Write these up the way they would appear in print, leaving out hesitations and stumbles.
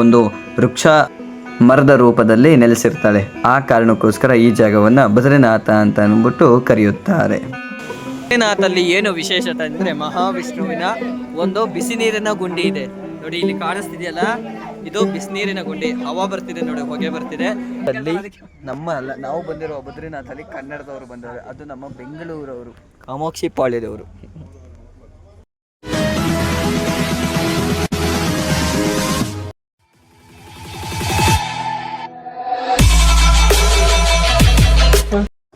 ಒಂದು ವೃಕ್ಷ ಮರದ ರೂಪದಲ್ಲಿ ನೆಲೆಸಿರ್ತಾಳೆ. ಆ ಕಾರಣಕ್ಕೋಸ್ಕರ ಈ ಜಾಗವನ್ನ ಬದ್ರಿನಾಥ ಅಂತ ಅಂದ್ಬಿಟ್ಟು ಕರೆಯುತ್ತಾರೆ. ಬದ್ರಿನಾಥಲ್ಲಿ ಏನು ವಿಶೇಷತೆ ಅಂದ್ರೆ ಮಹಾವಿಷ್ಣುವಿನ ಒಂದು ಬಿಸಿ ನೀರಿನ ಗುಂಡಿ ಇದೆ ನೋಡಿ. ಇಲ್ಲಿ ಕಾಣಿಸ್ತಿದೆಯಲ್ಲ, ಇದು ಬಿಸಿನೀರಿನ ಗುಂಡಿ. ಹವಾ ಬರ್ತಿದೆ ನೋಡಿ, ಹೊಗೆ ಬರ್ತಿದೆ. ಅಲ್ಲಿ ನಾವು ಬಂದಿರೋ ಬದ್ರಿನಾಥಲ್ಲಿ ಕನ್ನಡದವರು ಬಂದವರು, ಅದು ನಮ್ಮ ಬೆಂಗಳೂರವರು, ಕಾಮಾಕ್ಷಿ ಪಾಳ್ಯದವರು.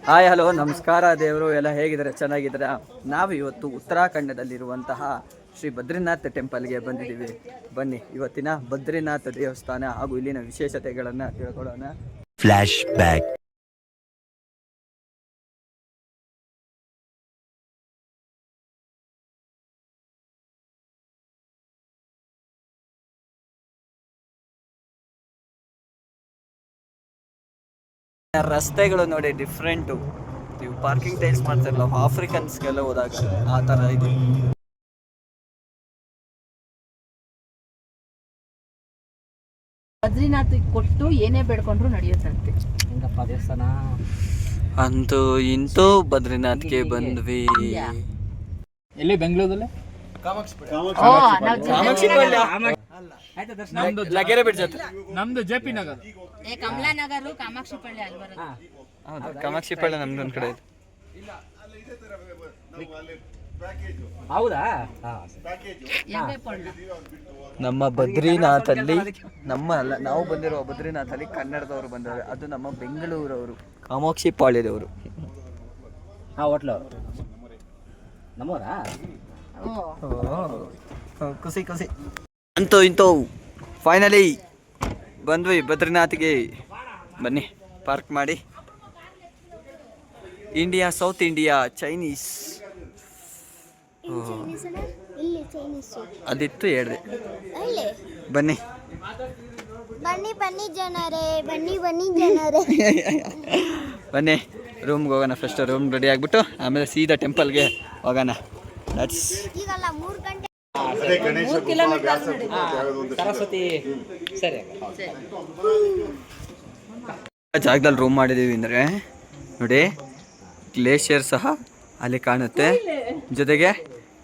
ಹಾಯ್ ಹಲೋ ನಮಸ್ಕಾರ ದೇವರು ಎಲ್ಲ ಹೇಗಿದ್ದಾರೆ, ಚೆನ್ನಾಗಿದ್ದಾರೆ. ನಾವು ಇವತ್ತು ಉತ್ತರಾಖಂಡದಲ್ಲಿರುವಂತಹ ಶ್ರೀ ಬದ್ರಿನಾಥ್ ಟೆಂಪಲ್ಗೆ ಬಂದಿದ್ದೀವಿ. ಬನ್ನಿ ಇವತ್ತಿನ ಬದ್ರಿನಾಥ್ ದೇವಸ್ಥಾನ ಹಾಗೂ ಇಲ್ಲಿನ ವಿಶೇಷತೆಗಳನ್ನು ತಿಳ್ಕೊಳ್ಳೋಣ. Flash back. ರಸ್ತೆಗಳು ನೋಡಿ ಡಿಫ್ರೆಂಟು. ನೀವು ಪಾರ್ಕಿಂಗ್ ಟೈಲ್ಸ್ ಮಾಡ್ತಾರಲ್ಲ ಆಫ್ರಿಕನ್ಸ್ಗೆಲ್ಲ ಹೋದಾಗ ಆ ಥರ ಇದೆ. ಬದ್ರಿನಾಥ್ ಕೊಟ್ಟು ಏನೇ ಬೇಡ್ಕೊಂಡ್ರು ನಡೆಯುತ್ತಂತೆ. ಹೆಂಗಪ್ಪ ದೇವಸ್ಥಾನ ಅಂತೂ ಇಂತೂ ಬದ್ರಿನಾಥ್ಗೆ ಬಂದ್ವಿ. ಎಲ್ಲಿ ಬೆಂಗಳೂರಲ್ಲಿ ಲಗೇರೆ ಬಿಡ್ಸತ್ತೆ. ನಮ್ದು ಜೆಪಿ ನಗರ್, ಕಮಲಾನಗರ, ಕಾಮಾಕ್ಷಿ ಪಳ್ಳಿ ಅಲ್ಲಿ ಬರುತ್ತೆ. ಹೌದು, ಕಾಮಾಕ್ಷಿ ಪಳ್ಳಿ ನಮ್ದು ಒಂದು ಕಡೆ ಇದೆ. ಹೌದಾ? ನಮ್ಮ ಬದ್ರಿನಾಥಲ್ಲಿ ನಾವು ಬಂದಿರೋ ಬದ್ರಿನಾಥಲ್ಲಿ ಕನ್ನಡದವರು ಬಂದವರು, ಅದು ನಮ್ಮ ಬೆಂಗಳೂರವರು, ಕಾಮಾಕ್ಷಿ ಪಾಳ್ಯದವರು. ಹೋಟ್ಲು ನಮ್ಮೂರಾ? ಖುಷಿ ಅಂತೂ ಇಂತೂ ಫೈನಲಿ ಬಂದ್ವಿ ಬದ್ರಿನಾಥ್ಗೆ. ಬನ್ನಿ ಪಾರ್ಕ್ ಮಾಡಿ. ಇಂಡಿಯಾ, ಸೌತ್ ಇಂಡಿಯಾ, ಚೈನೀಸ್ ಅದಿತ್ತು ಹೇಳಿದೆ. ಬನ್ನಿ ಬನ್ನಿ ರೂಮ್ಗೆ ಹೋಗೋಣ. ಫಸ್ಟ್ ರೂಮ್ ರೆಡಿ ಆಗಿಬಿಟ್ಟು ಆಮೇಲೆ ಸೀದಾ ಟೆಂಪಲ್ಗೆ ಹೋಗೋಣ. ಸರಸ್ವತಿ ಸರಿ ಜಾಗದಲ್ಲಿ ರೂಮ್ ಮಾಡಿದ್ದೀವಿ ಅಂದರೆ ನೋಡಿ, ಗ್ಲೇಷಿಯರ್ ಸಹ ಅಲ್ಲಿ ಕಾಣುತ್ತೆ. ಜೊತೆಗೆ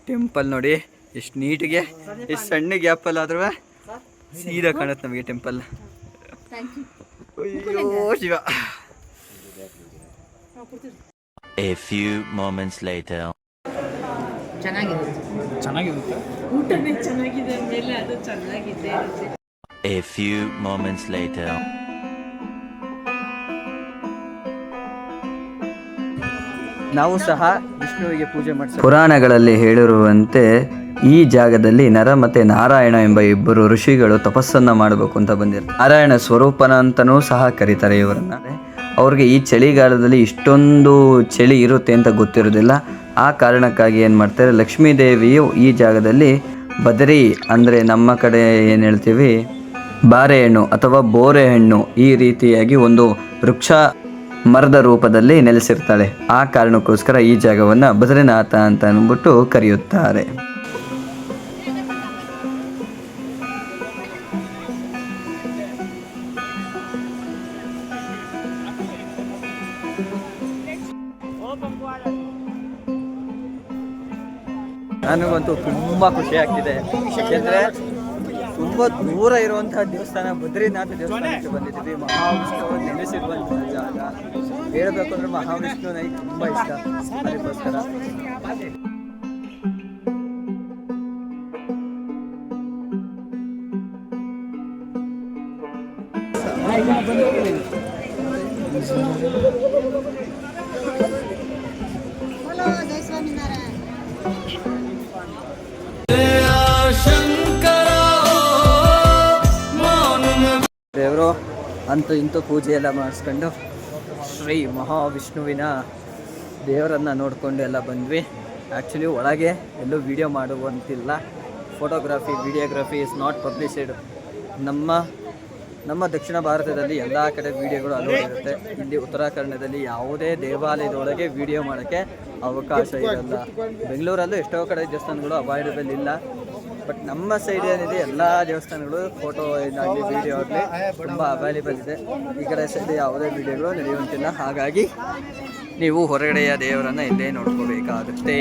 ಟೆಂಪಲ್ ನೋಡಿ ಎಷ್ಟು ನೀಟಿಗೆ, ಎಷ್ಟು ಸಣ್ಣ ಗ್ಯಾಪಲ್ಲಿ ಆದ್ರೂ ಸೀದಾ ಕಾಣುತ್ತೆ ನಮಗೆ ಟೆಂಪಲ್. ಅಯ್ಯೋ Shiva. A few moments later. ಚೆನ್ನಾಗಿರುತ್ತೆ. ಊಟನೇ ಚೆನ್ನಾಗಿದೆ ಮೇಲೆ ಅದು ಚೆನ್ನಾಗಿದೆ. A few moments later. ನಾವು ಸಹ ವಿಷ್ಣುವಿಗೆ ಪೂಜೆ ಮಾಡಿಸಿ. ಪುರಾಣಗಳಲ್ಲಿ ಹೇಳಿರುವಂತೆ ಈ ಜಾಗದಲ್ಲಿ ನರ ಮತ್ತೆ ನಾರಾಯಣ ಎಂಬ ಇಬ್ಬರು ಋಷಿಗಳು ತಪಸ್ಸನ್ನ ಮಾಡಬೇಕು ಅಂತ ಬಂದಿರ್ತಾರೆ. ನಾರಾಯಣ ಸ್ವರೂಪನ ಅಂತನೂ ಸಹ ಕರೀತಾರೆ ಇವರನ್ನ. ಅವ್ರಿಗೆ ಈ ಚಳಿಗಾಲದಲ್ಲಿ ಇಷ್ಟೊಂದು ಚಳಿ ಇರುತ್ತೆ ಅಂತ ಗೊತ್ತಿರೋದಿಲ್ಲ. ಆ ಕಾರಣಕ್ಕಾಗಿ ಏನು ಮಾಡ್ತಾರೆ, ಲಕ್ಷ್ಮೀ ದೇವಿಯು ಈ ಜಾಗದಲ್ಲಿ ಬದರಿ ಅಂದರೆ ನಮ್ಮ ಕಡೆ ಏನು ಹೇಳ್ತೀವಿ ಬಾರೆಹಣ್ಣು ಅಥವಾ ಬೋರೆಹಣ್ಣು, ಈ ರೀತಿಯಾಗಿ ಒಂದು ವೃಕ್ಷ ಮರದ ರೂಪದಲ್ಲಿ ನೆಲೆಸಿರ್ತಾಳೆ. ಆ ಕಾರಣಕ್ಕೋಸ್ಕರ ಈ ಜಾಗವನ್ನು ಬದ್ರಿನಾಥ ಅಂತ ಅಂದ್ಬಿಟ್ಟು ಕರೆಯುತ್ತಾರೆ. ನನಗಂತೂ ತುಂಬ ಖುಷಿ ಆಗ್ತಿದೆ. ಯಾಕೆಂದರೆ ತುಂಬ ದೂರ ಇರುವಂತಹ ದೇವಸ್ಥಾನ ಬದ್ರಿನಾಥ ದೇವಸ್ಥಾನಕ್ಕೆ ಬಂದಿದ್ದೀವಿ. ಮಹಾವಿಷ್ಣು ನೆಲೆಸಿರುವಂತಹ ಜಾಗ. ಹೇಳಬೇಕು ಅಂದರೆ ಮಹಾವಿಷ್ಣು ನನಗೆ ತುಂಬ ಇಷ್ಟ. ಅದಕ್ಕೋಸ್ಕರ ದೇವರು ಅಂತೂ ಇಂತೂ ಪೂಜೆ ಎಲ್ಲ ಮಾಡಿಸ್ಕೊಂಡು ಶ್ರೀ ಮಹಾವಿಷ್ಣುವಿನ ದೇವರನ್ನು ನೋಡಿಕೊಂಡು ಎಲ್ಲ ಬಂದ್ವಿ. ಆ್ಯಕ್ಚುಲಿ ಒಳಗೆ ಎಲ್ಲೂ ವಿಡಿಯೋ ಮಾಡುವಂತಿಲ್ಲ. Photography, videography is not published. ನಮ್ಮ ದಕ್ಷಿಣ ಭಾರತದಲ್ಲಿ ಎಲ್ಲ ಕಡೆ ವಿಡಿಯೋಗಳು ಅಲೋ ಇರುತ್ತೆ. ಇಲ್ಲಿ ಉತ್ತರಾಖಂಡದಲ್ಲಿ ಯಾವುದೇ ದೇವಾಲಯದೊಳಗೆ ವಿಡಿಯೋ ಮಾಡೋಕ್ಕೆ ಅವಕಾಶ ಇರಲ್ಲ. ಬೆಂಗಳೂರಲ್ಲೂ ಎಷ್ಟೋ ಕಡೆ ದೇವಸ್ಥಾನಗಳು ಅವೈಲೇಬಲ್ ಇಲ್ಲ. ಬಟ್ ನಮ್ಮ ಸೈಡ್ ಏನಿದೆ ಎಲ್ಲ ದೇವಸ್ಥಾನಗಳು ಫೋಟೋ ಆಗಲಿ ವಿಡಿಯೋ ಆಗಲಿ ತುಂಬ ಅವೈಲೇಬಲ್ ಇದೆ. ಈ ಕಡೆ ಸೈಡ್ ಯಾವುದೇ ವಿಡಿಯೋಗಳು ನಡೆಯುವಂತಿಲ್ಲ. ಹಾಗಾಗಿ ನೀವು ಹೊರಗಡೆಯ ದೇವರನ್ನು ಇಲ್ಲೇ ನೋಡ್ಕೋಬೇಕಾಗುತ್ತೆ.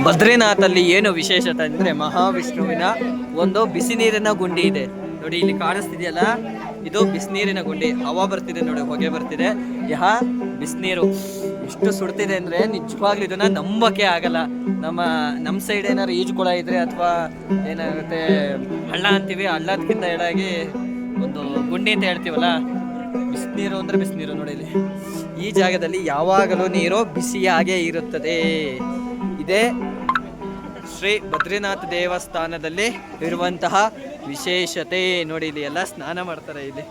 ಬದ್ರಿನಾಥಲ್ಲಿ ಏನು ವಿಶೇಷತೆ ಅಂದರೆ ಮಹಾವಿಷ್ಣುವಿನ ಒಂದು ಬಿಸಿ ನೀರಿನ ಗುಂಡಿ ಇದೆ ನೋಡಿ. ಇಲ್ಲಿ ಕಾಣಿಸ್ತಿದೆಯಲ್ಲ, ಇದು ಬಿಸಿನೀರಿನ ಗುಂಡಿ. ಹವಾ ಬರ್ತಿದೆ ನೋಡಿ, ಹೊಗೆ ಬರ್ತಿದೆ. ಬಿಸಿನೀರು ಎಷ್ಟು ಸುಡ್ತಿದೆ ಅಂದರೆ ನಿಜವಾಗ್ಲೂ ಇದನ್ನ ನಂಬಕ್ಕೆ ಆಗಲ್ಲ. ನಮ್ಮ ಸೈಡ್ ಏನಾದ್ರು ಈಜುಕೊಳ ಇದ್ರೆ ಅಥವಾ ಏನಾಗುತ್ತೆ ಹಳ್ಳ ಅಂತೀವಿ, ಹಳ್ಳದಕ್ಕಿಂತ ಎಡಾಗಿ ಒಂದು ಗುಂಡಿ ಅಂತ ಹೇಳ್ತೀವಲ್ಲ, ಬಿಸಿನೀರು ಅಂದರೆ ಬಿಸಿನೀರು ನೋಡಿ. ಇಲ್ಲಿ ಈ ಜಾಗದಲ್ಲಿ ಯಾವಾಗಲೂ ನೀರು ಬಿಸಿಯಾಗೇ ಇರುತ್ತದೆ. ಇದೇ ಶ್ರೀ ಬದ್ರಿನಾಥ ದೇವಸ್ಥಾನದಲ್ಲಿ ಇರುವಂತಹ ವಿಶೇಷತೆ ನೋಡಿ. ಇಲ್ಲಿ ಎಲ್ಲ ಸ್ನಾನ ಮಾಡ್ತಾರೆ. ಇಲ್ಲಿ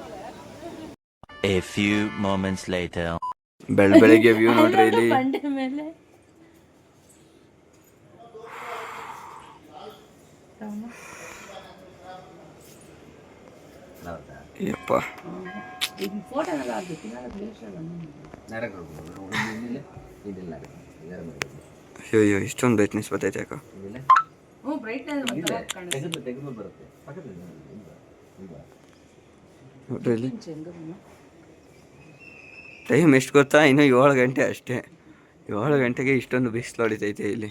A few moments later. ಬೆಳಗ್ಗೆ ವ್ಯೂ ನೋಡ್ರಿ ಇಲ್ಲಿ. ಯಪ್ಪ ಅಯ್ಯೋ ಇಷ್ಟೊಂದು ಬ್ರೈಟ್ನೆಸ್ ಬರ್ತೈತೆ ಯಾಕೋ. ನೋಡ್ರಿ ಇಲ್ಲಿ ಟೈಮ್ ಎಷ್ಟು ಗೊತ್ತಾ? ಇನ್ನೂ 7 ಗಂಟೆ ಅಷ್ಟೇ. 7 ಗಂಟೆಗೆ ಇಷ್ಟೊಂದು ಬಿಸಿಲು ಹೊಡಿತೈತೆ ಇಲ್ಲಿ.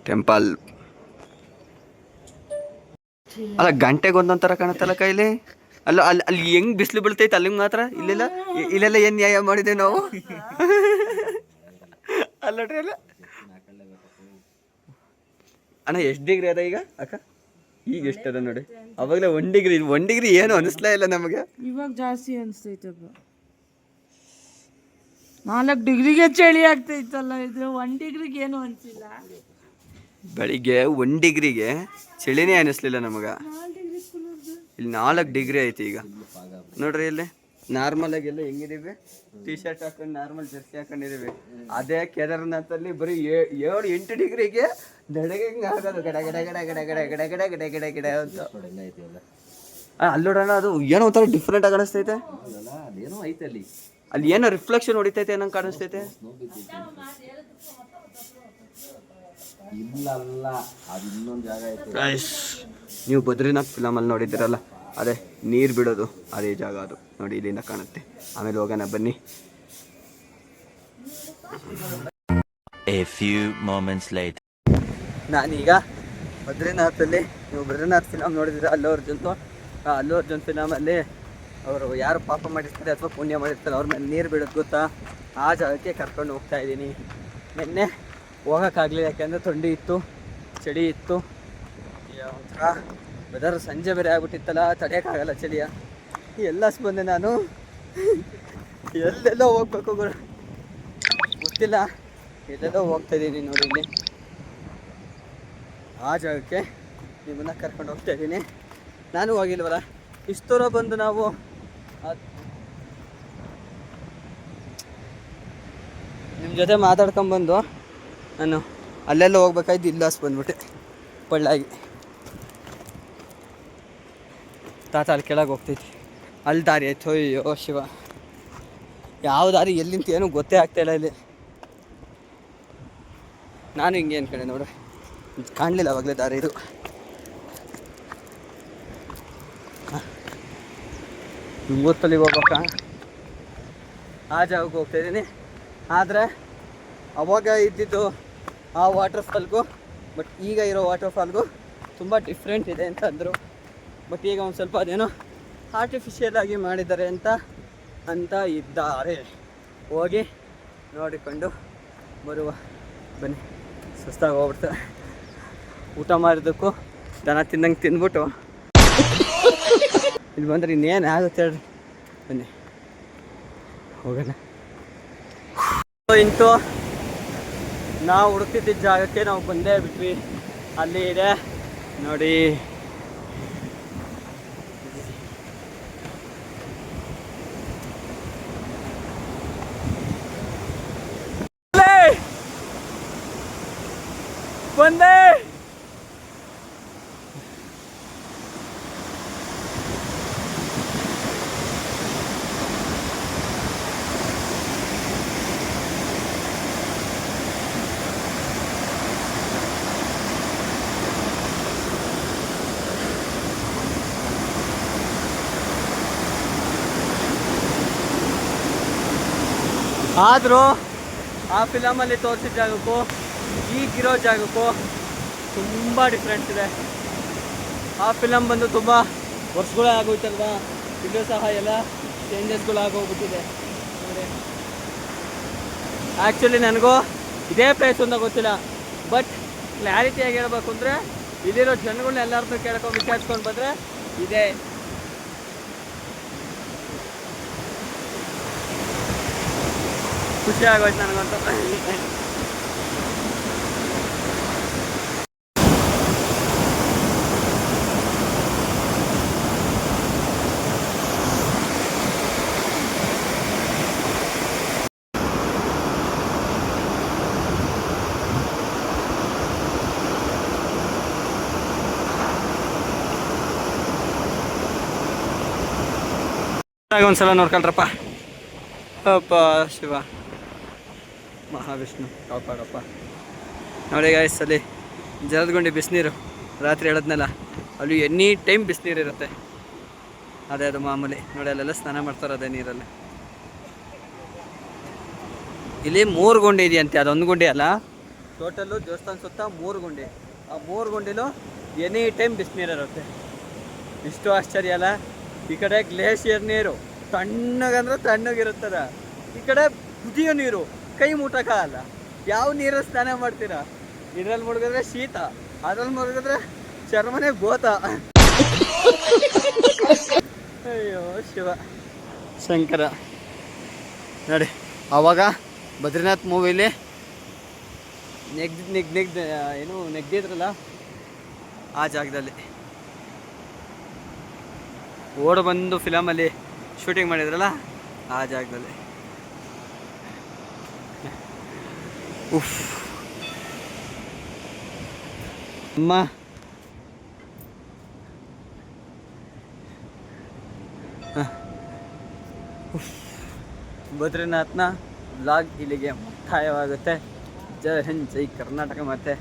ಟೆಂಪಲ್ ಅಲ್ಲ, ಗಂಟೆಗೆ ಒಂದೊಂದು ಥರ ಕಾಣುತ್ತಲ್ಲ ಕೈಲಿ. ಅಲ್ಲ ಅಲ್ಲಿ ಹೆಂಗ್ ಬಿಸಿಲು ಬೀಳ್ತೈತೆ ಅಲ್ಲಿಗೆ ಮಾತ್ರ. ಇಲ್ಲೆಲ್ಲ ಏನು ನ್ಯಾಯ ಮಾಡಿದ್ದೇವೆ ನಾವು? ಅಲ್ಲೋಡ್ರಿ ಅಲ್ಲ ಅಣ್ಣ, ಎಷ್ಟು ಡಿಗ್ರಿ ಅದ ಈಗ ಅಕ್ಕ? ಈಗ ಎಷ್ಟದ ನೋಡಿ. ಅವಾಗಲೇ 1 ಡಿಗ್ರಿ ಏನು ಅನಿಸ್ಲೇ ಇಲ್ಲ ನಮಗೆ. ಇವಾಗ ಜಾಸ್ತಿ ಅನಿಸ್ತೈತಪ್ಪ. 4 ಡಿಗ್ರಿಗೆ ಚಳಿ ಆಗ್ತೈತಲ್ಲ. ಇದು 1 ಡಿಗ್ರಿಗೆ ಏನು ಅನಿಸಿಲ್ಲ. ಬೆಳಿಗ್ಗೆ 1 ಡಿಗ್ರಿಗೆ ಚಳಿನೇ ಅನಿಸ್ಲಿಲ್ಲ ನಮಗೆ. ಇಲ್ಲಿ 4 ಡಿಗ್ರಿ ಐತಿ ಈಗ ನೋಡ್ರಿ. ಇಲ್ಲಿ ನಾರ್ಮಲ್ ಆಗೆಲ್ಲ ಹೆಂಗಿದೀವಿ, ಟಿ ಶರ್ಟ್ ಹಾಕೊಂಡು ನಾರ್ಮಲ್ ಜರ್ಸಿ ಹಾಕೊಂಡಿದೀವಿ. ಅದೇ ಕೇದಾರ್ನಾಥಲ್ಲಿ ಬರೀ 7-8 ಡಿಗ್ರಿಗೆ ದಡಗೆ ಆಗೋದು. ಗಡ ಗಡ ಗಡ ಗಡ ಗಡ ಗಡ ಗಡ ಗಡ ಗಡ ಗಿಡ ಅಂತ ಅಲ್ಲೋಡೋಣ. ಅದು ಏನೋ ಒಂಥರ ಡಿಫ್ರೆಂಟ್ ಆಗಿ ಕಾಣಿಸ್ತೈತೆ. ಅಲ್ಲಿ ಏನೋ ರಿಫ್ಲೆಕ್ಷನ್ ಹೊಡಿತೈತೆ ಅನ್ನಂಗೆ ಕಾಣಿಸ್ತೈತೆ. ನೀವು ಬದ್ರಿನಾಥ್ ಫಿಲಮಲ್ಲಿ ನೋಡಿದ್ದೀರಲ್ಲ, ಅದೇ ನೀರು ಬಿಡೋದು ಅದೇ ಜಾಗ ಅದು ನೋಡಿ. ಇಲ್ಲಿಂದ ಕಾಣುತ್ತೆ. ಆಮೇಲೆ ಹೋಗೋಣ ಬನ್ನಿ. A few moments later. ನಾನೀಗ ಬದ್ರಿನಾಥಲ್ಲಿ, ನೀವು ಬದ್ರಿನಾಥ್ ಫಿಲಮ್ ನೋಡಿದ್ರೆ ಅಲ್ಲು ಅರ್ಜುನ್ ಫಿಲಮಲ್ಲಿ ಅವರು ಯಾರು ಪಾಪ ಮಾಡಿರ್ತಾರೆ ಅಥವಾ ಪುಣ್ಯ ಮಾಡಿರ್ತಾರೆ ಅವ್ರ ಮೇಲೆ ನೀರು ಬಿಡೋದು ಗೊತ್ತಾ, ಆ ಜಾಗಕ್ಕೆ ಕರ್ಕೊಂಡು ಹೋಗ್ತಾ ಇದ್ದೀನಿ. ನಿನ್ನೆ ಹೋಗೋಕ್ಕಾಗಲಿಲ್ಲ, ಯಾಕೆಂದರೆ ಥಂಡಿ ಇತ್ತು, ಚಳಿ ಇತ್ತು, ಒಂಥರ ವೆದರ್ ಸಂಜೆ ಬೇರೆ ಆಗ್ಬಿಟ್ಟಿತ್ತಲ್ಲ, ತಡೆಯೋಕ್ಕಾಗಲ್ಲ ಚಳಿಯ. ಎಲ್ಲ ಬಂದೆ ನಾನು. ಎಲ್ಲೆಲ್ಲೋ ಹೋಗ್ಬೇಕು ಗೊತ್ತಿಲ್ಲ, ಎಲ್ಲೆಲ್ಲೋ ಹೋಗ್ತಾಯಿದ್ದೀನಿ ನೋಡಿ. ಇಲ್ಲಿ ಆ ಜಾಗಕ್ಕೆ ನಿಮ್ಮನ್ನು ಕರ್ಕೊಂಡು ಹೋಗ್ತಾಯಿದ್ದೀನಿ. ನಾನು ಹೋಗಿಲ್ವಲ್ಲ, ಇಷ್ಟು ದೂರ ಬಂದು ನಾವು ನಿಮ್ಮ ಜೊತೆ ಮಾತಾಡ್ಕೊಂಬಂದು ನಾನು ಅಲ್ಲೆಲ್ಲ ಹೋಗ್ಬೇಕಾಯ್ತು. ಇಲ್ಲ ಬಂದ್ಬಿಟ್ಟೆ ಪಳ್ಳಾಗಿ. ತಾತ ಅಲ್ಲಿ ಕೆಳಗೆ ಹೋಗ್ತೈತಿ, ಅಲ್ಲಿ ದಾರಿ ಆಯ್ತು. ಅಯ್ಯೋ ಶಿವ, ಯಾವ ದಾರಿ ಎಲ್ಲಿಂತ ಏನೂ ಗೊತ್ತೇ ಆಗ್ತಾಯಿಲ್ಲ ಇಲ್ಲಿ. ನಾನು ಹಿಂಗೆ ಅನ್ಕೊಂಡೆ ನೋಡ್ರಿ, ಕಾಣಲಿಲ್ಲ ಅವಾಗಲೇ ದಾರಿ ಇದು. ಗೊತ್ತಲ್ಲಿ ಹೋಗ್ಬೇಕ, ಆ ಜಾಗಕ್ಕೆ ಹೋಗ್ತಾಯಿದ್ದೀನಿ. ಆದರೆ ಅವಾಗ ಇದ್ದಿದ್ದು ಆ ವಾಟರ್ ಫಾಲ್ಗೂ ಬಟ್ ಈಗ ಇರೋ ವಾಟರ್ ಫಾಲ್ಗೂ ತುಂಬ ಡಿಫ್ರೆಂಟ್ ಇದೆ ಅಂತ ಅಂದರು. ಬಟ್ ಈಗ ಒಂದು ಸ್ವಲ್ಪ ಅದೇನೋ ಆರ್ಟಿಫಿಷಿಯಲ್ ಆಗಿ ಮಾಡಿದ್ದಾರೆ ಅಂತ ಇದ್ದಾರೆ. ಹೋಗಿ ನೋಡಿಕೊಂಡು ಬರುವ ಬನ್ನಿ. ಸುಸ್ತಾಗಿ ಹೋಗ್ಬಿಡ್ತಾರೆ. ಊಟ ಮಾಡಿದ್ದಕ್ಕೂ ದನ ತಿಂದಂಗೆ ತಿಂದ್ಬಿಟ್ಟು ಇಲ್ಲಿ ಬಂದರೆ ಇನ್ನೇನು ಆಗುತ್ತೆ ಹೇಳ್ರಿ. ಬನ್ನಿ ಹೋಗೋಣ. ಇಂತೂ ನಾವು ಹುಡುಕ್ತಿದ್ದ ಜಾಗಕ್ಕೆ ನಾವು ಬಂದೇ ಬಿಟ್ವಿ. ಅಲ್ಲಿ ಇದೆ ನೋಡಿ ಬಂದೆ. ಆದರೂ ಆ ಫಿಲಮಲ್ಲಿ ತೋರಿಸಿದ ಜಾಗಕ್ಕೂ ಈಗಿರೋ ಜಾಗಕ್ಕೂ ತುಂಬ ಡಿಫ್ರೆನ್ಸ್ ಇದೆ. ಆ ಫಿಲಮ್ ಬಂದು ತುಂಬ ವರ್ಷಗಳೇ ಆಗೋಯ್ತಲ್ವಾ, ಇಲ್ಲೂ ಸಹ ಎಲ್ಲ ಚೇಂಜಸ್ಗಳು ಆಗೋಗ್ಬಿಟ್ಟಿದೆ ನೋಡಿ. ಆ್ಯಕ್ಚುಲಿ ನನಗೂ ಇದೇ ಪ್ಲೇಸ್ ಅಂತ ಗೊತ್ತಿಲ್ಲ, ಬಟ್ ಕ್ಲಾರಿಟಿಯಾಗಿ ಹೇಳ್ಬೇಕು ಅಂದರೆ ಇಲ್ಲಿರೋ ಜನಗಳನ್ನ ಎಲ್ಲರನ್ನೂ ಕೇಳ್ಕೊಂಡು ವಿಚಾರಿಸ್ಕೊಂಡು ಬಂದರೆ ಇದೆ. ಖುಷಿ ಆಗೋಯ್ತು ನನಗಂತೂ. ಒಂದ್ಸಲ ನೋಡ್ಕೊಳ್ರಪ್ಪ. ಅಪ್ಪ ಶಿವ ಮಹಾವಿಷ್ಣು ಕಾಪಾಡಪ್ಪ. ನೋಡಿ ಗಾಯ್ಸ್, ಅಲ್ಲಿ ಜಲದಗುಂಡಿ ಬಿಸಿನೀರು ರಾತ್ರಿ ಹೇಳದ್ನಲ್ಲ, ಅಲ್ಲಿ ಎನಿ ಟೈಮ್ ಬಿಸಿನೀರು ಇರುತ್ತೆ. ಅದೇ ಅದು ಮಾಮೂಲಿ ನೋಡಿ, ಅಲ್ಲೆಲ್ಲ ಸ್ನಾನ ಮಾಡ್ತಾರೆ ಅದೇ ನೀರಲ್ಲಿ. ಇಲ್ಲಿ 3 ಗುಂಡಿ ಇದೆಯಂತೆ, ಅದೊಂದು ಗುಂಡಿ ಅಲ್ಲ, ಟೋಟಲ್ಲು ದೇವಸ್ಥಾನ ಸುತ್ತ 3 ಗುಂಡಿ. ಆ 3 ಗುಂಡಿಲೂ ಎನಿ ಟೈಮ್ ಬಿಸಿನೀರು ಇರುತ್ತೆ. ಇಷ್ಟು ಆಶ್ಚರ್ಯ ಅಲ್ಲ. ಈ ಕಡೆ ಗ್ಲೇಷಿಯರ್ ನೀರು ತಣ್ಣಗಂದ್ರೆ ತಣ್ಣಗಿರುತ್ತದ, ಈ ಕಡೆ ಕುದಿಯೋ ನೀರು ಕೈ ಮುಟ್ಟಕ್ಕಾಗಲ್ಲ. ಯಾವ ನೀರಲ್ಲಿ ಸ್ನಾನ ಮಾಡ್ತೀರಾ? ಇದ್ರಲ್ಲಿ ಮುಳುಗಿದ್ರೆ ಶೀತ, ಅದ್ರಲ್ಲಿ ಮುಳುಗಿದ್ರೆ ಚರ್ಮನೇ ಗೋತ. ಅಯ್ಯೋ ಶಿವ ಶಂಕರ. ನೋಡಿ, ಆವಾಗ ಬದ್ರಿನಾಥ್ ಮೂವಿಲಿ ನೆಗ್ದಿದ್ರಲ್ಲ ಆ ಜಾಗದಲ್ಲಿ ಓಡ ಬಂದು ಫಿಲಮಲ್ಲಿ ಶೂಟಿಂಗ್ ಮಾಡಿದ್ರಲ್ಲ ಆ ಜಾಗದಲ್ಲಿ. ಉಫ್ ಅಮ್ಮ, ಬದ್ರಿನಾಥ್ನ ವ್ಲಾಗ್ ಇಲ್ಲಿಗೆ ಮುಕ್ತಾಯವಾಗುತ್ತೆ. ಜೈ ಹಿಂದ್, ಜೈ ಕರ್ನಾಟಕ. ಮತ್ತು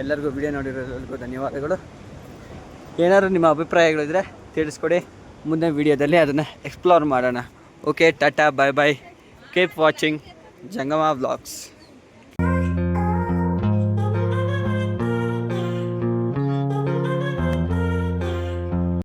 ಎಲ್ಲರಿಗೂ ವಿಡಿಯೋ ನೋಡಿರೋರಿಗೂ ಧನ್ಯವಾದಗಳು. ಏನಾದ್ರು ನಿಮ್ಮ ಅಭಿಪ್ರಾಯಗಳಿದ್ರೆ ತಿಳಿಸ್ಕೊಡಿ, ಮುಂದಿನ ವಿಡಿಯೋದಲ್ಲಿ ಅದನ್ನು ಎಕ್ಸ್ಪ್ಲೋರ್ ಮಾಡೋಣ. ಓಕೆ, ಟಾಟಾ, ಬಾಯ್ ಬಾಯ್, ಕೀಪ್ ವಾಚಿಂಗ್ ಜಂಗಮ ವ್ಲಾಗ್ಸ್.